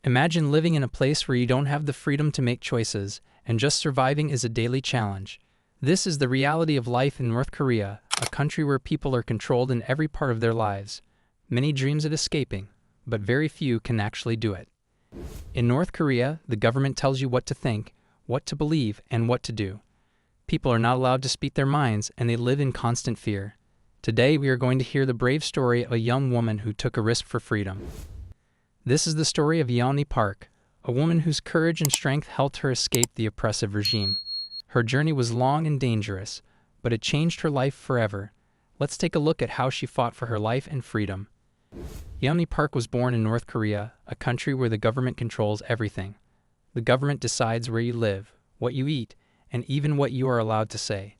Imagine living in a place where you don't have the freedom to make choices, and just surviving is a daily challenge. This is the reality of life in North Korea, a country where people are controlled in every part of their lives. Many dream of escaping, but very few can actually do it. In North Korea, the government tells you what to think, what to believe, and what to do. People are not allowed to speak their minds, and they live in constant fear. Today, we are going to hear the brave story of a young woman who took a risk for freedom. This is the story of Yeonmi Park, a woman whose courage and strength helped her escape the oppressive regime. Her journey was long and dangerous, but it changed her life forever. Let's take a look at how she fought for her life and freedom. Yeonmi Park was born in North Korea, a country where the government controls everything. The government decides where you live, what you eat, and even what you are allowed to say.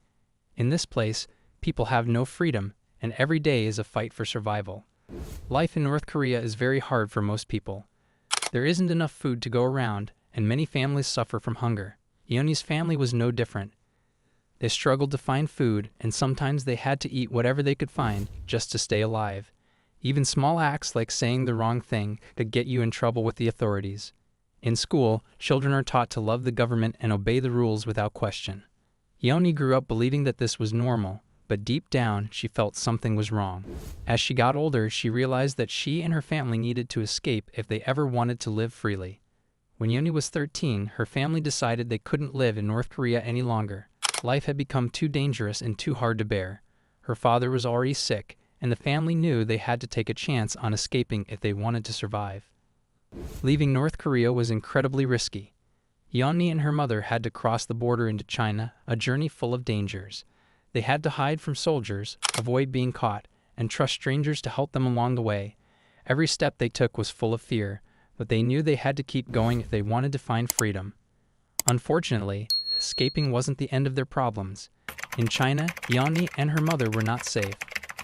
In this place, people have no freedom, and every day is a fight for survival. Life in North Korea is very hard for most people. There isn't enough food to go around, and many families suffer from hunger. Yeonmi's family was no different. They struggled to find food, and sometimes they had to eat whatever they could find just to stay alive. Even small acts like saying the wrong thing could get you in trouble with the authorities. In school, children are taught to love the government and obey the rules without question. Yeonmi grew up believing that this was normal, but deep down, she felt something was wrong. As she got older, she realized that she and her family needed to escape if they ever wanted to live freely. When Yeonmi was 13, her family decided they couldn't live in North Korea any longer. Life had become too dangerous and too hard to bear. Her father was already sick, and the family knew they had to take a chance on escaping if they wanted to survive. Leaving North Korea was incredibly risky. Yeonmi and her mother had to cross the border into China, a journey full of dangers. They had to hide from soldiers, avoid being caught, and trust strangers to help them along the way. Every step they took was full of fear, but they knew they had to keep going if they wanted to find freedom. Unfortunately, escaping wasn't the end of their problems. In China, Yeonmi and her mother were not safe.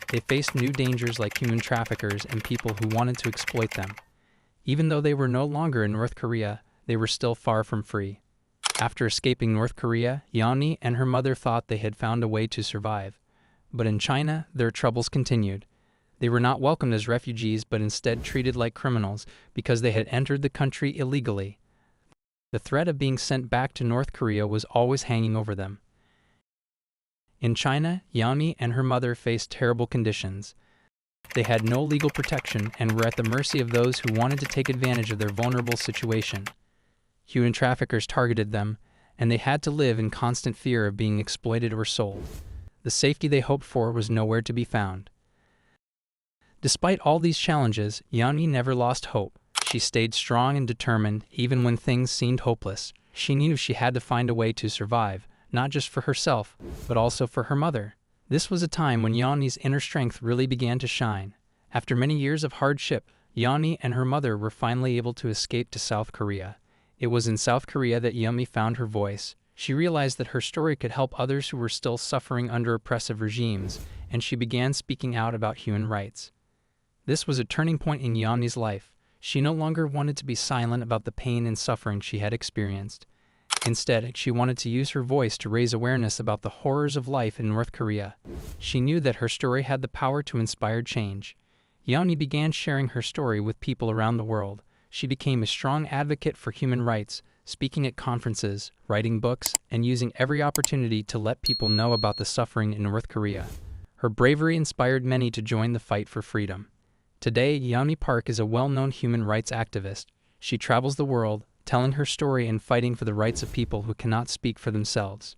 They faced new dangers like human traffickers and people who wanted to exploit them. Even though they were no longer in North Korea, they were still far from free. After escaping North Korea, Yeonmi and her mother thought they had found a way to survive. But in China, their troubles continued. They were not welcomed as refugees but instead treated like criminals because they had entered the country illegally. The threat of being sent back to North Korea was always hanging over them. In China, Yeonmi and her mother faced terrible conditions. They had no legal protection and were at the mercy of those who wanted to take advantage of their vulnerable situation. Human traffickers targeted them, and they had to live in constant fear of being exploited or sold. The safety they hoped for was nowhere to be found. Despite all these challenges, Yeonmi never lost hope. She stayed strong and determined, even when things seemed hopeless. She knew she had to find a way to survive, not just for herself, but also for her mother. This was a time when Yeonmi's inner strength really began to shine. After many years of hardship, Yeonmi and her mother were finally able to escape to South Korea. It was in South Korea that Yeonmi found her voice. She realized that her story could help others who were still suffering under oppressive regimes, and she began speaking out about human rights. This was a turning point in Yeonmi's life. She no longer wanted to be silent about the pain and suffering she had experienced. Instead, she wanted to use her voice to raise awareness about the horrors of life in North Korea. She knew that her story had the power to inspire change. Yeonmi began sharing her story with people around the world. She became a strong advocate for human rights, speaking at conferences, writing books, and using every opportunity to let people know about the suffering in North Korea. Her bravery inspired many to join the fight for freedom. Today, Yeonmi Park is a well-known human rights activist. She travels the world, telling her story and fighting for the rights of people who cannot speak for themselves.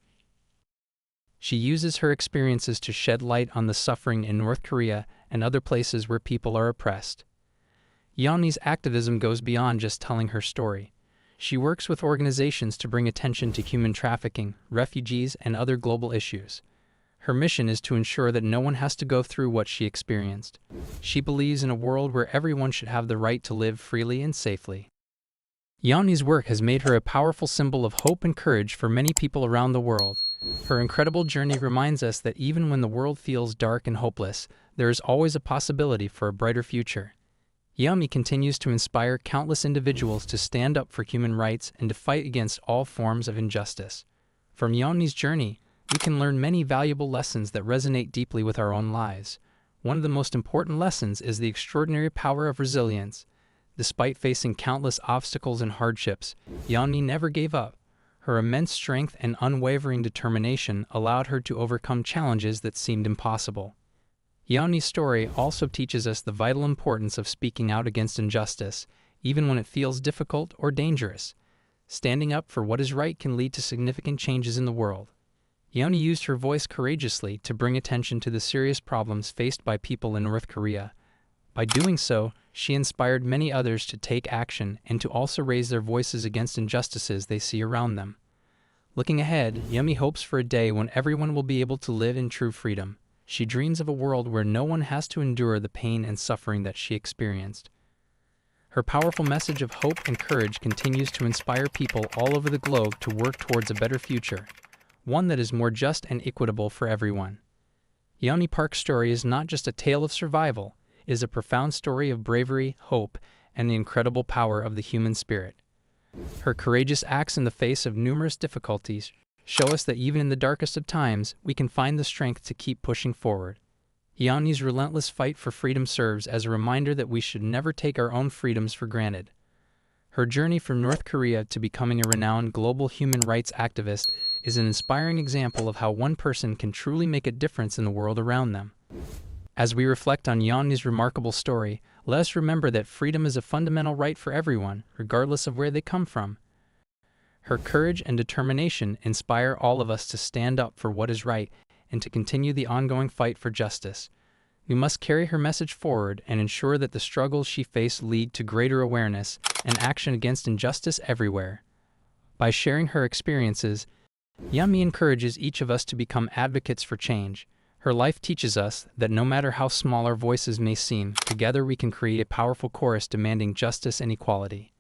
She uses her experiences to shed light on the suffering in North Korea and other places where people are oppressed. Yeonmi's activism goes beyond just telling her story. She works with organizations to bring attention to human trafficking, refugees, and other global issues. Her mission is to ensure that no one has to go through what she experienced. She believes in a world where everyone should have the right to live freely and safely. Yeonmi's work has made her a powerful symbol of hope and courage for many people around the world. Her incredible journey reminds us that even when the world feels dark and hopeless, there is always a possibility for a brighter future. Yeonmi continues to inspire countless individuals to stand up for human rights and to fight against all forms of injustice. From Yeonmi's journey, we can learn many valuable lessons that resonate deeply with our own lives. One of the most important lessons is the extraordinary power of resilience. Despite facing countless obstacles and hardships, Yeonmi never gave up. Her immense strength and unwavering determination allowed her to overcome challenges that seemed impossible. Yeonmi's story also teaches us the vital importance of speaking out against injustice, even when it feels difficult or dangerous. Standing up for what is right can lead to significant changes in the world. Yeonmi used her voice courageously to bring attention to the serious problems faced by people in North Korea. By doing so, she inspired many others to take action and to also raise their voices against injustices they see around them. Looking ahead, Yeonmi hopes for a day when everyone will be able to live in true freedom. She dreams of a world where no one has to endure the pain and suffering that she experienced. Her powerful message of hope and courage continues to inspire people all over the globe to work towards a better future, one that is more just and equitable for everyone. Yeonmi Park's story is not just a tale of survival, it is a profound story of bravery, hope, and the incredible power of the human spirit. Her courageous acts in the face of numerous difficulties show us that even in the darkest of times, we can find the strength to keep pushing forward. Yeonmi's relentless fight for freedom serves as a reminder that we should never take our own freedoms for granted. Her journey from North Korea to becoming a renowned global human rights activist is an inspiring example of how one person can truly make a difference in the world around them. As we reflect on Yeonmi's remarkable story, let us remember that freedom is a fundamental right for everyone, regardless of where they come from. Her courage and determination inspire all of us to stand up for what is right and to continue the ongoing fight for justice. We must carry her message forward and ensure that the struggles she faced lead to greater awareness and action against injustice everywhere. By sharing her experiences, Yeonmi encourages each of us to become advocates for change. Her life teaches us that no matter how small our voices may seem, together we can create a powerful chorus demanding justice and equality.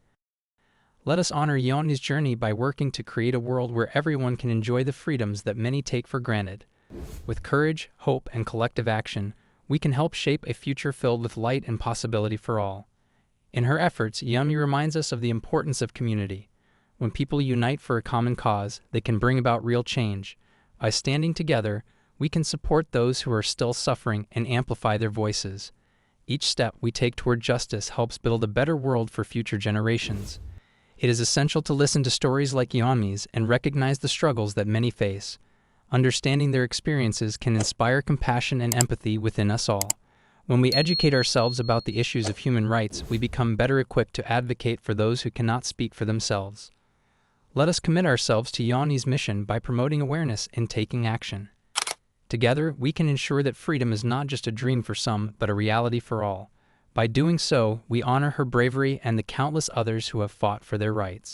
Let us honor Yeonmi's journey by working to create a world where everyone can enjoy the freedoms that many take for granted. With courage, hope, and collective action, we can help shape a future filled with light and possibility for all. In her efforts, Yeonmi reminds us of the importance of community. When people unite for a common cause, they can bring about real change. By standing together, we can support those who are still suffering and amplify their voices. Each step we take toward justice helps build a better world for future generations. It is essential to listen to stories like Yeonmi's and recognize the struggles that many face. Understanding their experiences can inspire compassion and empathy within us all. When we educate ourselves about the issues of human rights, we become better equipped to advocate for those who cannot speak for themselves. Let us commit ourselves to Yeonmi's mission by promoting awareness and taking action. Together, we can ensure that freedom is not just a dream for some, but a reality for all. By doing so, we honor her bravery and the countless others who have fought for their rights.